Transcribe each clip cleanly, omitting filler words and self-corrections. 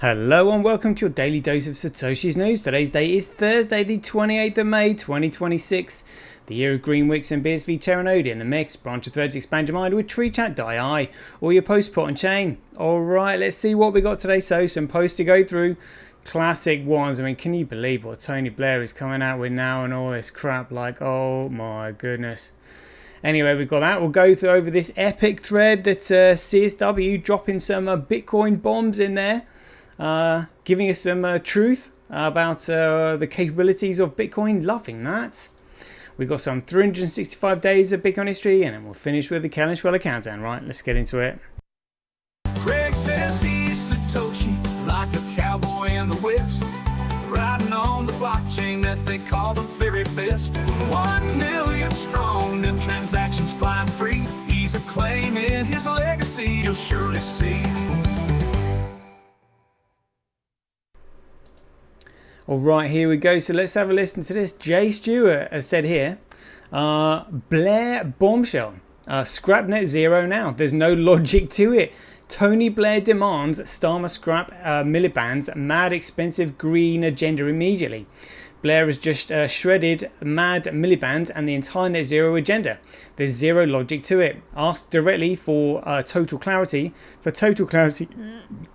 Hello and welcome to your daily dose of Satoshi's news. Today's date is Thursday, the 28th of May, 2026. The year of Green Wicks and BSV Terranode in the mix. Branch of threads, expand your mind with TreeChat.ai or your post plot and chain. Alright, let's see what we got today. So, some posts to go through. Classic ones. I mean, can you believe what Tony Blair is coming out with now and all this crap? Like, oh my goodness. Anyway, we've got that. We'll go through over this epic thread that CSW dropping some Bitcoin bombs in there. Giving us some truth about the capabilities of Bitcoin. Loving that. We've got some 365 days of Bitcoin history, and then we'll finish with the Calendar countdown. Right, let's get into it. Craig says he's Satoshi, like a cowboy in the West, riding on the blockchain that they call the very best. 1 million strong, and transactions flying free. He's acclaiming his legacy, you'll surely see. Alright, here we go. So let's have a listen to this. Jay Stewart has said here, Blair bombshell. Scrap net zero now. There's no logic to it. Tony Blair demands Starmer scrap millibands, mad expensive green agenda immediately. Blair has just shredded mad millibands and the entire net zero agenda. There's zero logic to it. Asked directly for total clarity. For total clarity,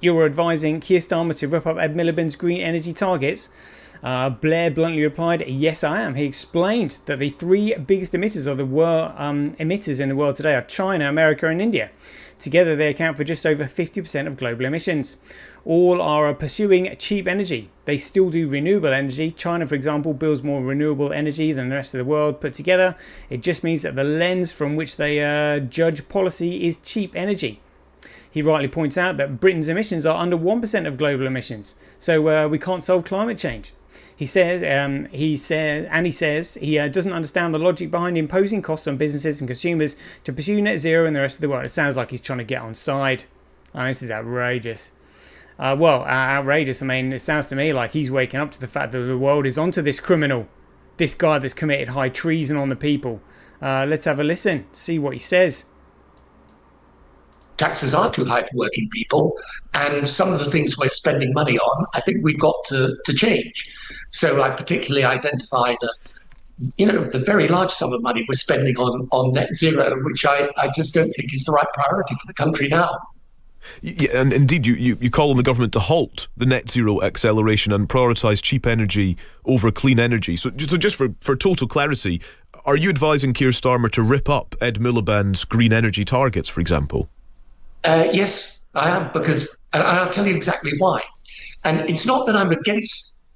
you were advising Keir Starmer to rip up Ed Miliband's green energy targets. Blair bluntly replied, yes I am. He explained that the three biggest emitters of the world, emitters in the world today are China, America and India. Together they account for just over 50% of global emissions. All are pursuing cheap energy. They still do renewable energy. China, for example, builds more renewable energy than the rest of the world put together. It just means that the lens from which they judge policy is cheap energy. He rightly points out that Britain's emissions are under 1% of global emissions, so we can't solve climate change. He says he doesn't understand the logic behind imposing costs on businesses and consumers to pursue net zero in the rest of the world. It sounds like he's trying to get on side. Oh, this is outrageous. Outrageous. I mean, it sounds to me like he's waking up to the fact that the world is onto this criminal, this guy that's committed high treason on the people. Let's have a listen, see what he says. Taxes are too high for working people, and some of the things we're spending money on, I think we've got to change. So I particularly identify the very large sum of money we're spending on net zero, which I just don't think is the right priority for the country now. Yeah, and indeed, you call on the government to halt the net zero acceleration and prioritise cheap energy over clean energy. So just for total clarity, are you advising Keir Starmer to rip up Ed Miliband's green energy targets, for example? Yes, I am, because, and I'll tell you exactly why. And it's not that I'm against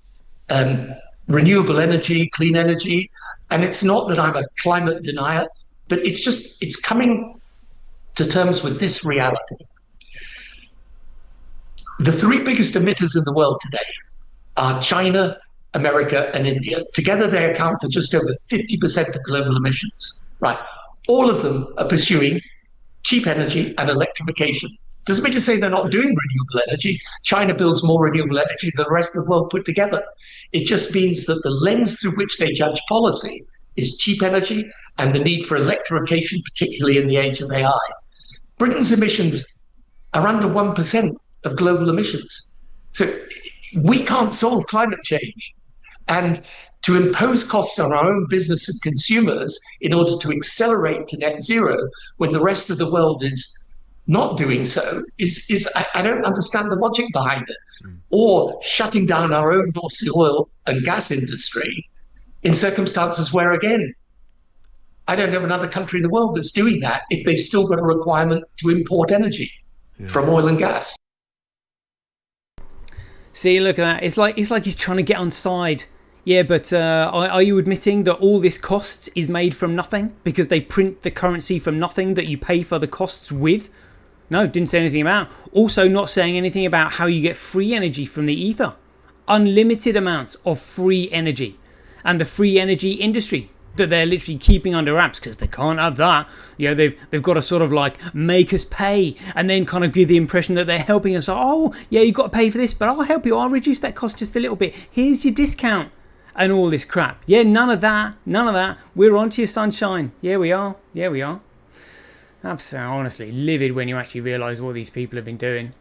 renewable energy, clean energy, and it's not that I'm a climate denier, but it's coming to terms with this reality. The three biggest emitters in the world today are China, America, and India. Together, they account for just over 50% of global emissions. Right? All of them are pursuing cheap energy and electrification. Doesn't mean to say they're not doing renewable energy. China builds more renewable energy than the rest of the world put together. It just means that the lens through which they judge policy is cheap energy and the need for electrification, particularly in the age of AI. Britain's emissions are under 1% of global emissions. So we can't solve climate change. And to impose costs on our own business and consumers in order to accelerate to net zero when the rest of the world is not doing so I don't understand the logic behind it. Or shutting down our own North Sea oil and gas industry in circumstances where, again, I don't know another country in the world that's doing that if they've still got a requirement to import energy from oil and gas. See, look at that. It's like he's trying to get on side. Yeah, but are you admitting that all this costs is made from nothing because they print the currency from nothing that you pay for the costs with? No, didn't say anything about. Also not saying anything about how you get free energy from the ether. Unlimited amounts of free energy. And the free energy industry that they're literally keeping under wraps because they can't have that. You know, they've got to sort of like make us pay and then kind of give the impression that they're helping us. Oh, yeah, you've got to pay for this, but I'll help you. I'll reduce that cost just a little bit. Here's your discount. And all this crap. Yeah, none of that. We're on to your sunshine. Yeah, we are. Absolutely, honestly, livid when you actually realise what these people have been doing.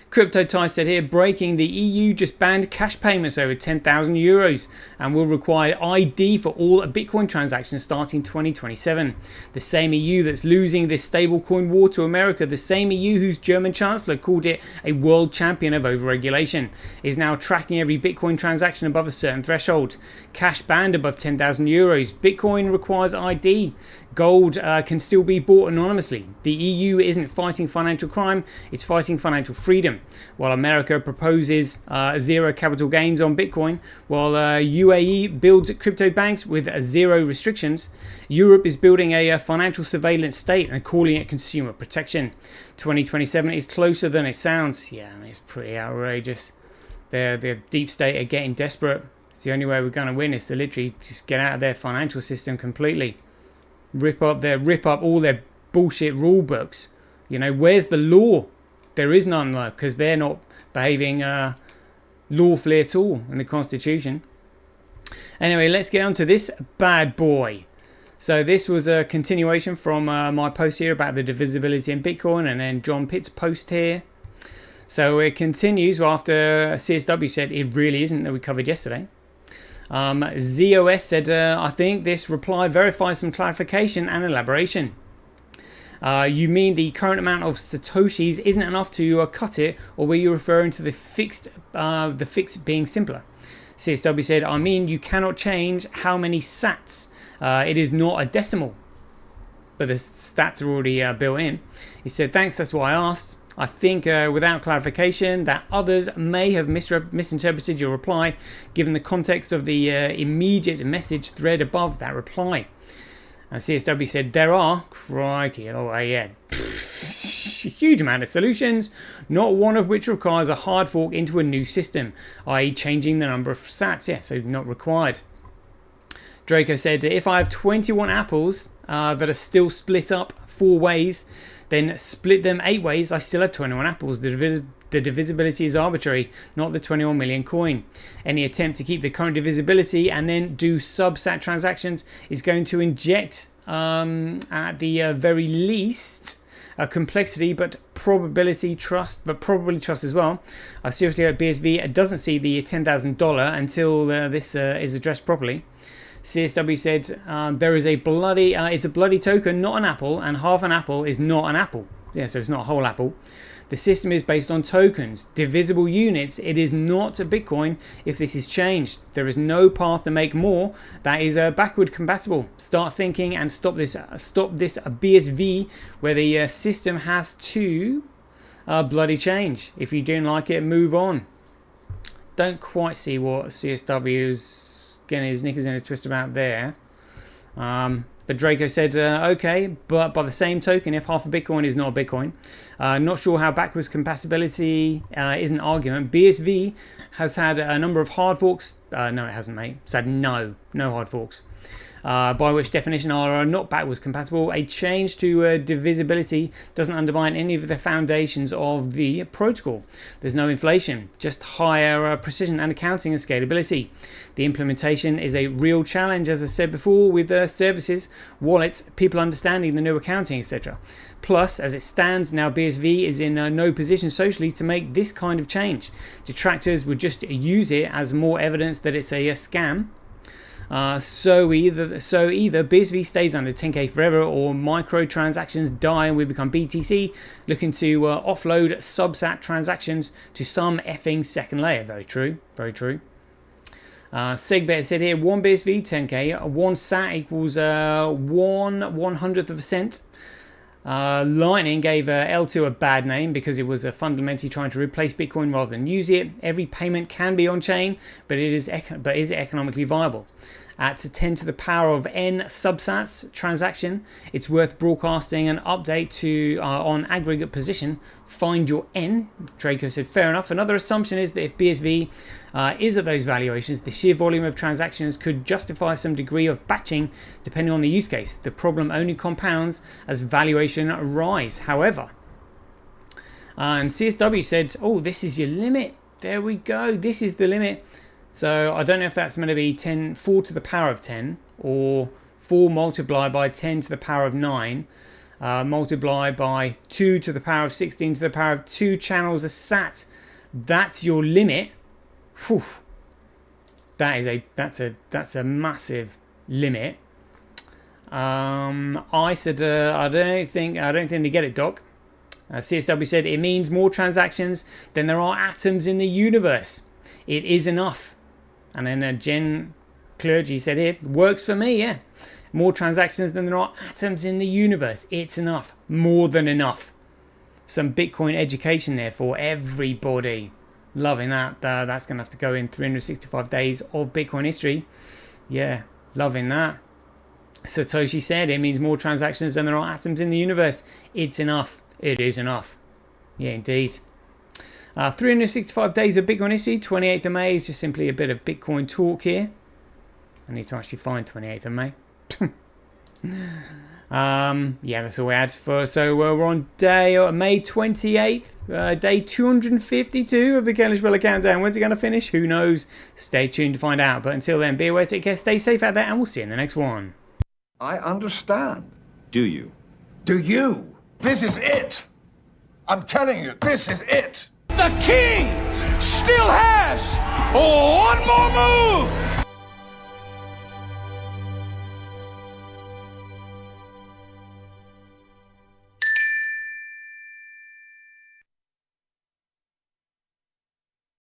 Crypto Tie said here, breaking, the EU just banned cash payments over 10,000 euros and will require ID for all Bitcoin transactions starting 2027. The same EU that's losing this stablecoin war to America, the same EU whose German Chancellor called it a world champion of overregulation, is now tracking every Bitcoin transaction above a certain threshold. Cash banned above 10,000 euros. Bitcoin requires ID. Gold can still be bought anonymously. The EU isn't fighting financial crime, it's fighting financial freedom. While America proposes zero capital gains on Bitcoin, while UAE builds crypto banks with zero restrictions, Europe is building a financial surveillance state and calling it consumer protection. 2027 is closer than it sounds. Yeah, I mean, it's pretty outrageous. The deep state are getting desperate. It's the only way we're going to win is to literally just get out of their financial system completely. Rip up all their bullshit rule books. You know, where's the law? There is none, because they're not behaving lawfully at all in the Constitution. Anyway, let's get on to this bad boy. So this was a continuation from my post here about the divisibility in Bitcoin, and then John Pitt's post here. So it continues after CSW said it really isn't, that we covered yesterday. ZOS said, I think this reply verifies some clarification and elaboration. You mean the current amount of Satoshis isn't enough to cut it, or were you referring to the fix being simpler? CSW said, I mean you cannot change how many sats. It is not a decimal. But the stats are already built in. He said, thanks, that's why I asked. I think without clarification that others may have misinterpreted your reply given the context of the immediate message thread above that reply. And CSW said, there are, crikey, oh yeah, a huge amount of solutions, not one of which requires a hard fork into a new system, i.e. changing the number of sats. Yeah, so not required. Draco said, if I have 21 apples that are still split up 4 ways, then split them 8 ways, I still have 21 apples. The divisibility is arbitrary, not the 21 million coin. Any attempt to keep the current divisibility and then do subsat transactions is going to inject, at the very least, complexity, but probably trust as well. I seriously hope BSV doesn't see the $10,000 until this is addressed properly. CSW said, there is a bloody, it's a bloody token, not an apple, and half an apple is not an apple. Yeah, so it's not a whole apple. The system is based on tokens, divisible units. It is not a Bitcoin if this is changed. There is no path to make more that is backward compatible. Start thinking and stop this BSV where the system has to bloody change. If you don't like it, move on. Don't quite see what CSW's getting his knickers in a twist about there. But Draco said, okay, but by the same token, if half a Bitcoin is not a Bitcoin, not sure how backwards compatibility is an argument. BSV has had a number of hard forks. No, it hasn't, mate. It's had no hard forks. By which definition are not backwards compatible. A change to divisibility doesn't undermine any of the foundations of the protocol. There's no inflation, just higher precision and accounting and scalability. The implementation is a real challenge, as I said before, with services, wallets, people understanding the new accounting, etc. Plus, as it stands now, BSV is in no position socially to make this kind of change. Detractors would just use it as more evidence that it's a scam. So either BSV stays under 10k forever, or microtransactions die and we become BTC, looking to offload subsat transactions to some effing second layer. Very true, very true. SegBet said here, 1 BSV 10k, 1 sat equals 1/100th of a cent. Lightning gave L2 a bad name because it was fundamentally trying to replace Bitcoin rather than use it. Every payment can be on chain, but is it economically viable? At 10 to the power of n subsats transaction, it's worth broadcasting an update to on aggregate position. Find your n. Draco said, fair enough. Another assumption is that if BSV is at those valuations, the sheer volume of transactions could justify some degree of batching depending on the use case. The problem only compounds as valuation rise. However, and CSW said, oh, this is your limit. There we go. This is the limit. So I don't know if that's going to be 4 to the power of 10 or 4 multiplied by 10 to the power of 9. multiply by 2 to the power of 16 to the power of 2 channels a sat. That's your limit. Whew. That's a massive limit. I said I don't think they get it, Doc. CSW said it means more transactions than there are atoms in the universe. It is enough. And then Jen Clergy said it works for me. Yeah, more transactions than there are atoms in the universe. It's enough, more than enough. Some Bitcoin education there for everybody. Loving that. That's gonna have to go in 365 days of Bitcoin history. Yeah, loving that. Satoshi said it means more transactions than there are atoms in the universe. It's enough. It is enough. Yeah, indeed. 365 days of Bitcoin history. 28th of May is just simply a bit of Bitcoin talk here. I need to actually find 28th of May. Yeah, that's all we had for. So we're on May 28th, day 252 of the Kelly Speller Countdown. When's it going to finish? Who knows? Stay tuned to find out. But until then, be aware, take care, stay safe out there, and we'll see you in the next one. I understand. Do you? Do you? This is it. I'm telling you, this is it. The king still has one more move